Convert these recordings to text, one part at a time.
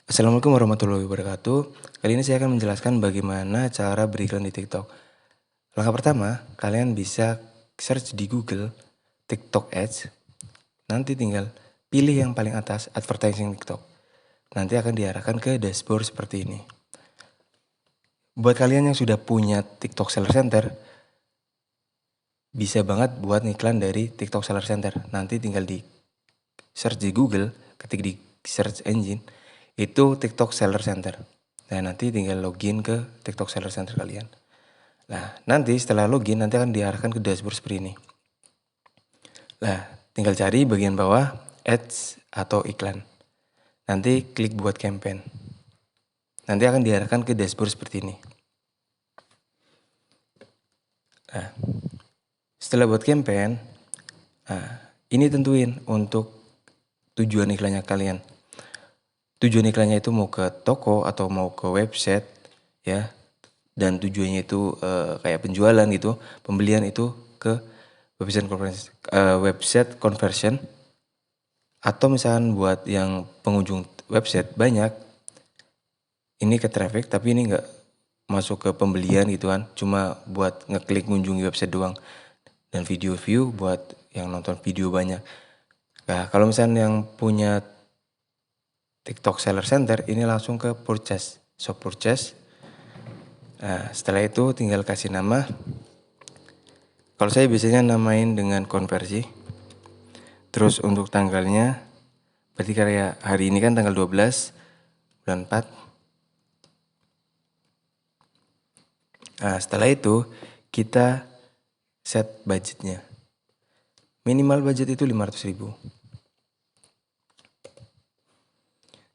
Assalamualaikum warahmatullahi wabarakatuh. Kali ini saya akan menjelaskan bagaimana cara beriklan di TikTok. Langkah pertama, kalian bisa search di Google TikTok Ads. Nanti tinggal pilih yang paling atas, advertising TikTok. Nanti akan diarahkan ke dashboard seperti ini. Buat kalian yang sudah punya TikTok Seller Center, bisa banget buat iklan dari TikTok Seller Center. Nanti tinggal di search di Google, ketik di search engine, itu TikTok Seller Center. Nah, nanti tinggal login ke TikTok Seller Center kalian. Nah, nanti setelah login, nanti akan diarahkan ke dashboard seperti ini. Nah, tinggal cari bagian bawah, ads atau iklan. Nanti klik buat campaign. Nanti akan diarahkan ke dashboard seperti ini. Nah, setelah buat campaign, ini tentuin untuk tujuan iklannya kalian. Tujuan iklannya itu mau ke toko atau mau ke website ya. Dan tujuannya itu kayak penjualan gitu, pembelian itu ke website conversion. Atau misalkan buat yang pengunjung website banyak, ini ke traffic tapi ini nggak masuk ke pembelian gitu kan, cuma buat ngeklik ngunjungi website doang. Dan video view buat yang nonton video banyak. Nah, kalau misalnya yang punya TikTok Seller Center, ini langsung ke purchase, shop purchase. Nah, setelah itu tinggal kasih nama. Kalau saya biasanya namain dengan konversi. Terus untuk tanggalnya, berarti kayak hari ini kan tanggal 12 bulan 4. Nah, setelah itu kita set budgetnya. Minimal budget itu 500.000.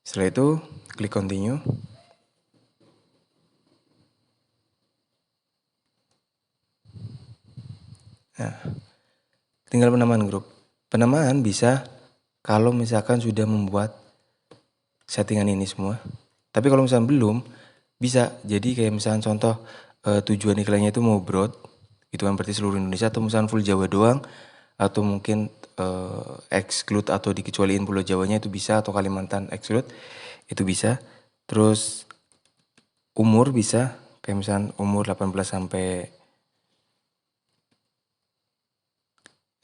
Setelah itu klik continue. Nah, tinggal penamaan grup. Penamaan bisa kalau misalkan sudah membuat settingan ini semua. Tapi kalau misalkan belum, bisa. Jadi kayak misalkan contoh tujuan iklannya itu mau broad, itu kan berarti seluruh Indonesia, atau misalkan full Jawa doang, atau mungkin exclude atau dikecualiin Pulau Jawanya itu bisa, atau Kalimantan exclude itu bisa. Terus umur bisa, kayak misalkan umur 18 sampai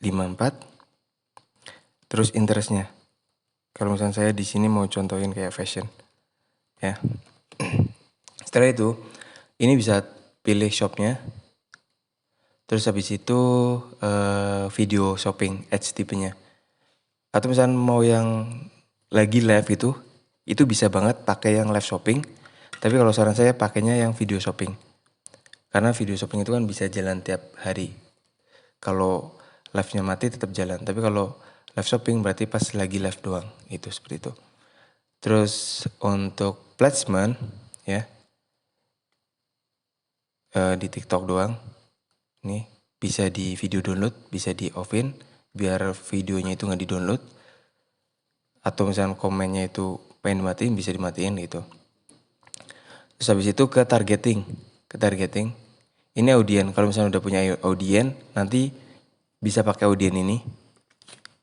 54. Terus interestnya. Kalau misalnya saya di sini mau contohin kayak fashion, ya. Setelah itu, ini bisa pilih shopnya. Terus habis itu video shopping ads tipenya. Atau misalnya mau yang lagi live itu bisa banget pakai yang live shopping. Tapi kalau saran saya pakainya yang video shopping. Karena video shopping itu kan bisa jalan tiap hari. Kalau live-nya mati tetap jalan. Tapi kalau live shopping berarti pas lagi live doang. Itu seperti itu. Terus untuk placement ya, di TikTok doang. Nih, bisa di video download, bisa di offin biar videonya itu nggak di download. Atau misalnya komennya itu pengen dimatiin, bisa dimatiin gitu. Terus habis itu ke targeting. Ini audien. Kalau misalnya udah punya audien, nanti bisa pakai audien ini.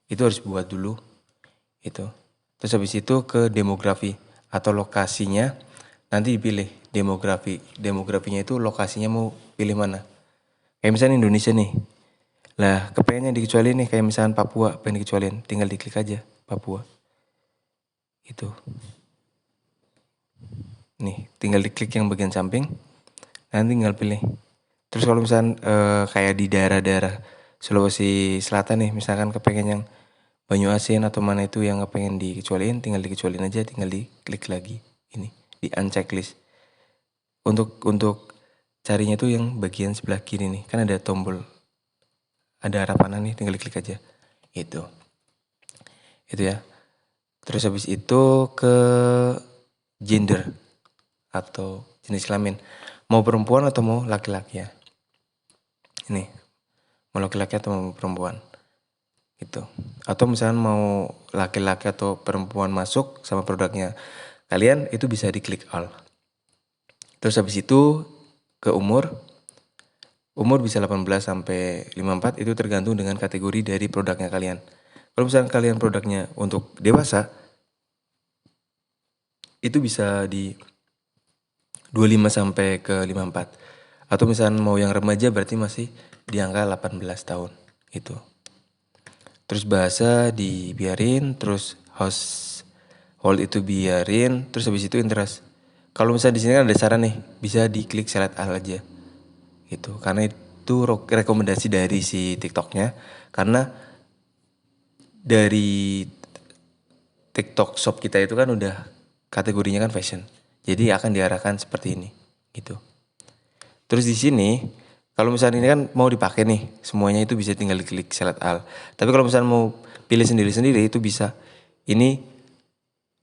Itu harus buat dulu. Itu. Terus habis itu ke demografi atau lokasinya. Nanti dipilih demografi. Demografinya itu lokasinya mau pilih mana. Kayak misalnya Indonesia nih. Lah, kepengennya dikecualiin nih, kayak misalnya Papua, pengen dikecualiin, tinggal diklik aja Papua. Itu. Nih, tinggal diklik yang bagian samping. Nanti tinggal pilih. Terus kalau misalnya kayak di daerah-daerah Sulawesi Selatan nih, misalkan kepengen yang Banyuasin atau mana itu yang kepengen dikecualiin, tinggal dikecualiin aja, tinggal diklik lagi. Ini, di unchecklist. Untuk carinya tuh yang bagian sebelah kiri nih, kan ada tombol, ada arah panah nih, tinggal diklik aja. Itu ya. Terus habis itu ke gender atau jenis kelamin, mau perempuan atau mau laki-laki ya. Ini mau laki-laki atau mau perempuan gitu. Atau misalnya mau laki-laki atau perempuan masuk sama produknya kalian, itu bisa diklik all. Terus habis itu ke umur bisa 18 sampai 54, itu tergantung dengan kategori dari produknya kalian. Kalau misalnya kalian produknya untuk dewasa, itu bisa di 25 sampai ke 54. Atau misalnya mau yang remaja berarti masih di angka 18 tahun itu. Terus bahasa dibiarin, terus household itu biarin, terus habis itu interest. Kalau misalnya di sini kan ada saran nih, bisa diklik select all aja. Gitu. Karena itu rekomendasi dari si TikToknya. Karena dari TikTok shop kita itu kan udah kategorinya kan fashion. Jadi akan diarahkan seperti ini, gitu. Terus di sini kalau misalnya ini kan mau dipakai nih, semuanya itu bisa tinggal diklik select all. Tapi kalau misalnya mau pilih sendiri-sendiri itu bisa. Ini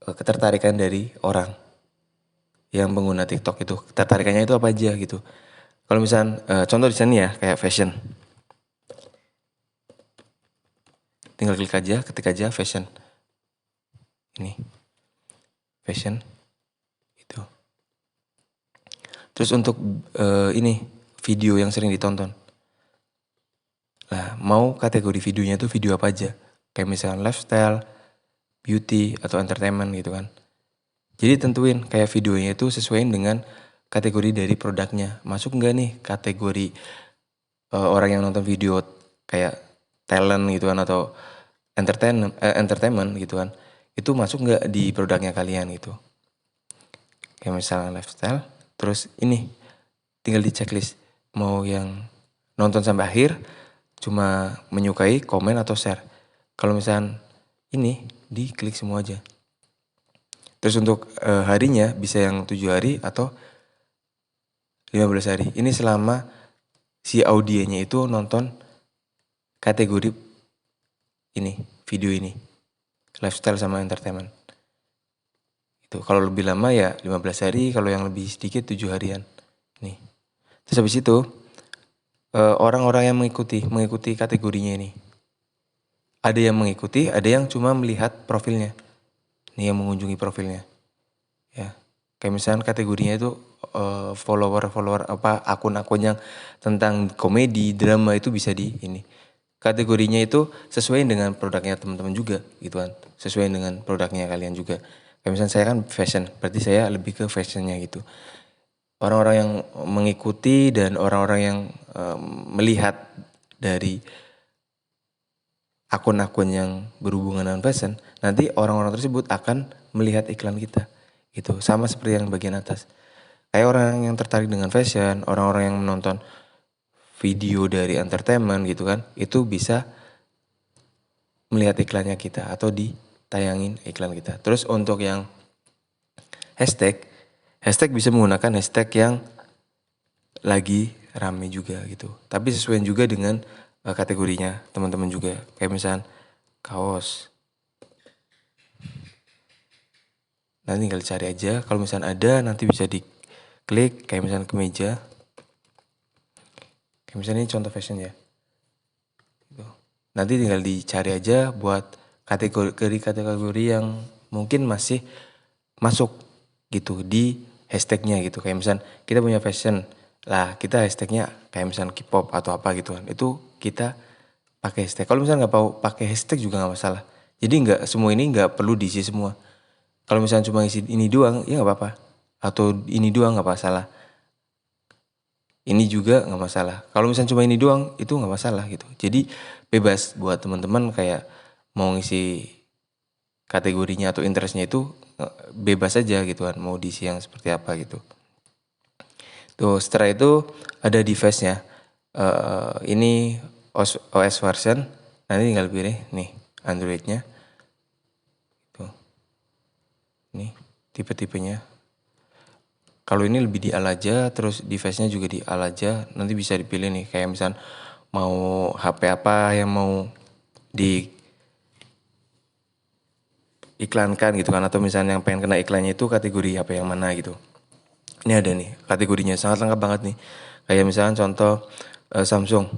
ketertarikan dari orang yang pengguna TikTok itu. Ketertarikannya itu apa aja gitu. Kalau misalnya contoh di sini ya kayak fashion. Tinggal klik aja, ketik aja fashion. Ini. Fashion. Itu. Terus untuk ini video yang sering ditonton. Nah, mau kategori videonya itu video apa aja? Kayak misalnya lifestyle, beauty, atau entertainment gitu kan. Jadi tentuin kayak videonya itu sesuaiin dengan kategori dari produknya. Masuk nggak nih kategori orang yang nonton video kayak talent gitu kan atau entertainment gitu kan. Itu masuk nggak di produknya kalian gitu. Kayak misalnya lifestyle, terus ini tinggal di checklist mau yang nonton sampai akhir, cuma menyukai, komen atau share. Kalau misalnya ini diklik semua aja. Terus untuk harinya bisa yang 7 hari atau 15 hari. Ini selama si audienya itu nonton kategori ini, video ini. Lifestyle sama entertainment. Itu kalau lebih lama ya 15 hari, kalau yang lebih sedikit 7 harian. Nih. Terus habis itu orang-orang yang mengikuti kategorinya ini. Ada yang mengikuti, ada yang cuma melihat profilnya. Nih yang mengunjungi profilnya. Ya. Kayak misalnya kategorinya itu follower apa akun-akun yang tentang komedi, drama itu bisa di ini. Kategorinya itu sesuai dengan produknya teman-teman juga gitu kan. Sesuai dengan produknya kalian juga. Kayak misalnya saya kan fashion, berarti saya lebih ke fashionnya gitu. Orang-orang yang mengikuti dan orang-orang yang melihat dari akun-akun yang berhubungan dengan fashion, nanti orang-orang tersebut akan melihat iklan kita. Gitu, sama seperti yang bagian atas. Kayak orang yang tertarik dengan fashion, orang-orang yang menonton video dari entertainment gitu kan, itu bisa melihat iklannya kita atau ditayangin iklan kita. Terus untuk yang hashtag bisa menggunakan hashtag yang lagi rame juga gitu. Tapi sesuai juga dengan kategorinya teman-teman juga. Kayak misalnya kaos. Nanti tinggal cari aja. Kalau misalnya ada nanti bisa diklik. Kayak misalnya kemeja. Kayak misalnya ini contoh fashion ya. Gitu. Nanti tinggal dicari aja buat kategori yang mungkin masih masuk gitu di hashtagnya gitu. Kayak misalnya kita punya fashion. Lah kita hashtagnya kayak misalnya K-pop atau apa gitu kan. Itu kita pakai hashtag. Kalau misalnya nggak mau pakai hashtag juga nggak masalah. Jadi nggak semua ini nggak perlu diisi semua. Kalau misalnya cuma isi ini doang, ya nggak apa-apa. Atau ini doang nggak masalah. Ini juga nggak masalah. Kalau misalnya cuma ini doang, itu nggak masalah gitu. Jadi bebas buat teman-teman kayak mau ngisi kategorinya atau interestnya itu bebas aja gitu kan. Mau diisi yang seperti apa gitu. Tuh setelah itu ada device-nya. Ini OS version. Nanti tinggal pilih nih Android-nya. Tuh. Nih tipe-tipenya. Kalau ini lebih di al aja, terus device-nya juga di al aja. Nanti bisa dipilih nih kayak misal mau HP apa yang mau di iklankan gitu kan, atau misalnya yang pengen kena iklannya itu kategori HP yang mana gitu. Ini ada nih kategorinya, sangat lengkap banget nih. Kayak misalnya contoh Samsung.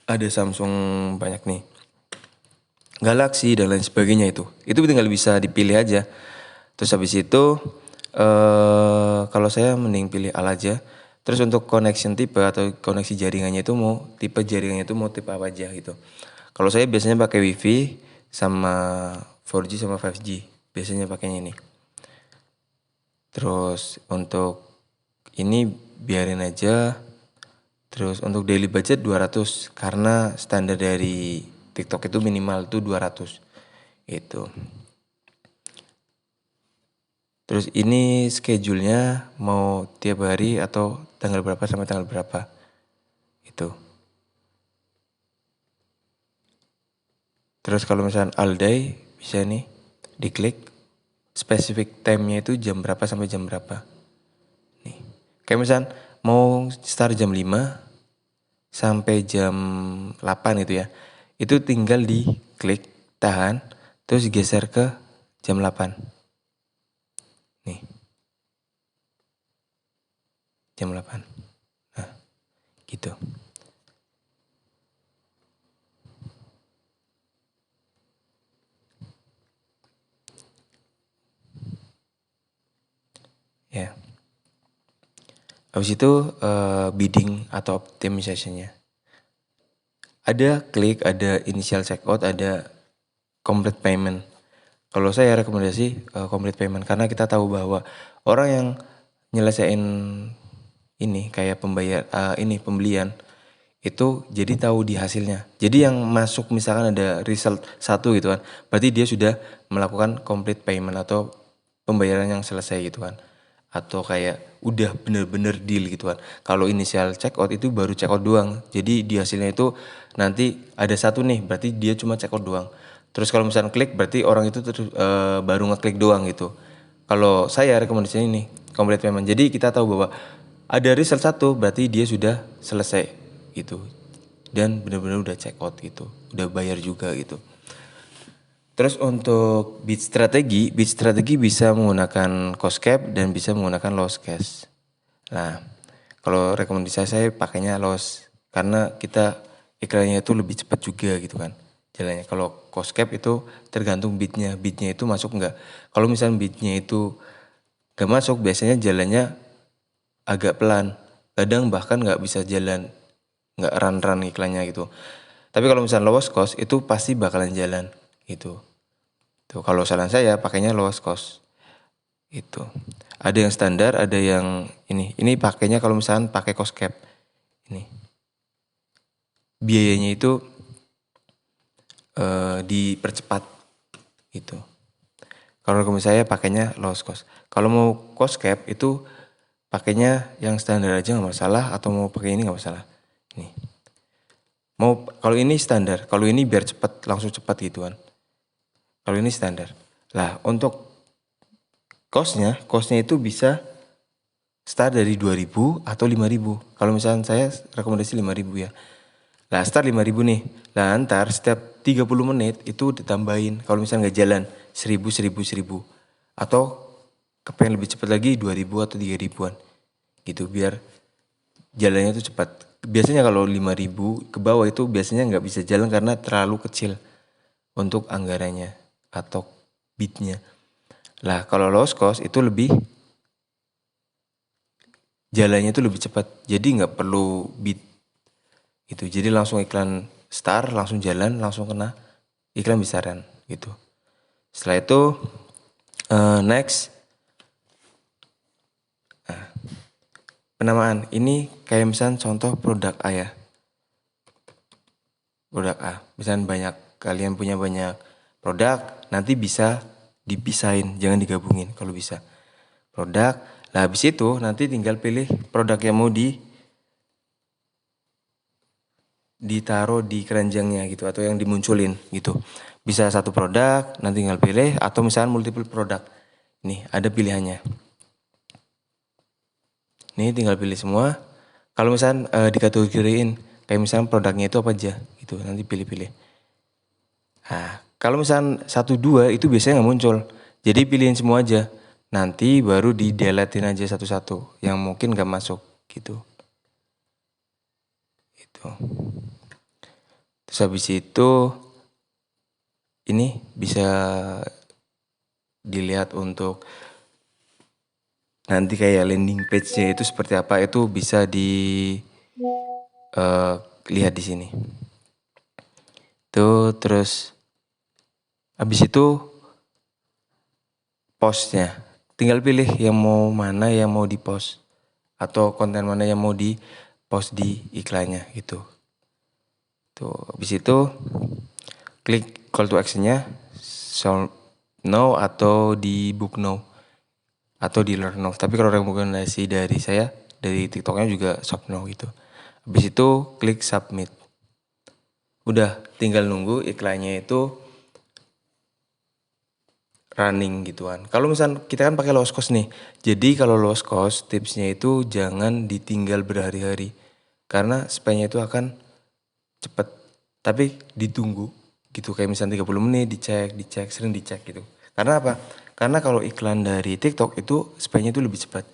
Ada Samsung banyak nih. Galaxy dan lain sebagainya itu. Itu tinggal bisa dipilih aja. Terus habis itu kalau saya mending pilih al aja. Terus untuk connection tipe atau koneksi jaringannya itu mau tipe jaringannya itu mau tipe apa aja gitu. Kalau saya biasanya pakai WiFi sama 4G sama 5G. biasanya pakainya ini. Terus untuk ini biarin aja. Terus untuk daily budget 200 karena standar dari TikTok itu minimal tuh 200 itu. Terus ini schedule-nya mau tiap hari atau tanggal berapa sampai tanggal berapa itu. Terus kalau misalnya all day bisa nih diklik spesifik time-nya itu jam berapa sampai jam berapa. Nih. Kayak misalnya mau start jam 5 sampai jam 8 itu ya. Itu tinggal diklik, tahan, terus geser ke jam 8. Nih. Jam 8. Nah, gitu. Ya. Habis itu bidding atau optimization-nya. Ada klik, ada initial checkout, ada complete payment. Kalau saya rekomendasi complete payment karena kita tahu bahwa orang yang nyelesain ini kayak pembelian itu jadi tahu di hasilnya. Jadi yang masuk misalkan ada result 1 gitu kan, berarti dia sudah melakukan complete payment atau pembayaran yang selesai gitu kan. Atau kayak udah bener-bener deal gitu kan. Kalau initial checkout itu baru checkout doang. Jadi di hasilnya itu nanti ada 1 nih, berarti dia cuma checkout doang. Terus kalau misalnya klik berarti orang itu baru ngeklik doang gitu. Kalau saya rekomendasinya ini complete payment. Jadi kita tahu bahwa ada result 1 berarti dia sudah selesai gitu. Dan benar-benar udah check out gitu. Udah bayar juga gitu. Terus untuk bid strategi bisa menggunakan cost cap dan bisa menggunakan loss cash. Nah, kalau rekomendasi saya pakainya loss karena kita iklannya itu lebih cepat juga gitu kan jalannya. Kalau cost cap itu tergantung bidnya itu masuk nggak. Kalau misalnya bidnya itu nggak masuk, biasanya jalannya agak pelan. Kadang bahkan nggak bisa jalan, nggak run iklannya gitu. Tapi kalau misalnya lowest cost itu pasti bakalan jalan gitu. Tuh kalau saran saya pakainya lowest cost. Itu. Ada yang standar, ada yang ini. Ini pakainya kalau misalnya pakai cost cap. Ini. Biayanya itu dipercepat gitu. Kalau saya pakainya lowest cost. Kalau mau cost cap itu pakainya yang standar aja nggak masalah, atau mau pakai ini nggak masalah. Ini. Mau kalau ini standar, kalau ini biar cepat, langsung cepat gitu kan. Kalau ini standar. Lah untuk costnya itu bisa start dari 2.000 atau 5.000. Kalau misalnya saya rekomendasi 5.000 ya. Lah start 5.000 nih. Lah antar setiap 30 menit itu ditambahin. Kalau misalnya nggak jalan 1.000. Atau kepengen lebih cepat lagi 2.000 atau 3.000-an. Gitu biar jalannya itu cepat. Biasanya kalau 5.000 ke bawah itu biasanya nggak bisa jalan karena terlalu kecil untuk anggarannya atau bidnya. Lah kalau low cost itu lebih jalannya itu lebih cepat. Jadi nggak perlu bid gitu. Jadi langsung iklan start, langsung jalan, langsung kena iklan besaran gitu. Setelah itu next penamaan. Ini kayak misalnya contoh produk A ya. Produk A. Misalnya kalian punya banyak produk, nanti bisa dipisahin, jangan digabungin kalau bisa. Produk, lah habis itu nanti tinggal pilih produk yang mau ditaruh di keranjangnya gitu atau yang dimunculin gitu. Bisa satu produk, nanti tinggal pilih, atau misalnya multiple produk. Nih, ada pilihannya. Nih tinggal pilih semua. Kalau misalnya dikategoriin, kayak misalnya produknya itu apa aja gitu, nanti pilih-pilih. Nah, kalau misalnya 1-2 itu biasanya nggak muncul. Jadi pilihin semua aja. Nanti baru di-deletein aja satu-satu yang mungkin nggak masuk gitu. Itu. Terus habis itu ini bisa dilihat untuk nanti kayak landing page-nya itu seperti apa, itu bisa lihat di sini. Tuh terus habis itu postnya. Tinggal pilih yang mau mana yang mau di post atau konten mana yang mau di post di iklannya gitu. Tuh, habis itu klik call to actionnya show now atau di book now atau di learn now. Tapi kalau rekomendasi dari saya dari TikToknya juga shop now gitu. Habis itu klik submit. Udah tinggal nunggu iklannya itu running gituan. Kalau misal kita kan pakai low cost nih. Jadi kalau low cost tipsnya itu jangan ditinggal berhari-hari. Karena spamnya itu akan cepet. Tapi ditunggu gitu. Kayak misalnya 30 menit dicek, sering dicek gitu. Karena apa? Karena kalau iklan dari TikTok itu spamnya itu lebih cepat.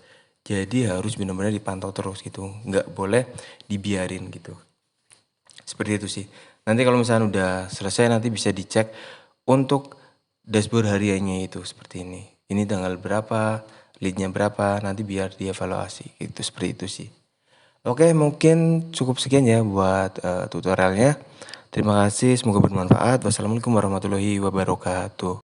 Jadi harus benar-benar dipantau terus gitu. Nggak boleh dibiarin gitu. Seperti itu sih. Nanti kalau misalnya udah selesai nanti bisa dicek untuk dashboard hariannya itu seperti ini. Ini tanggal berapa, leadnya berapa, nanti biar dievaluasi. Itu seperti itu sih. Oke, mungkin cukup sekian ya buat tutorialnya. Terima kasih, semoga bermanfaat. Wassalamualaikum warahmatullahi wabarakatuh.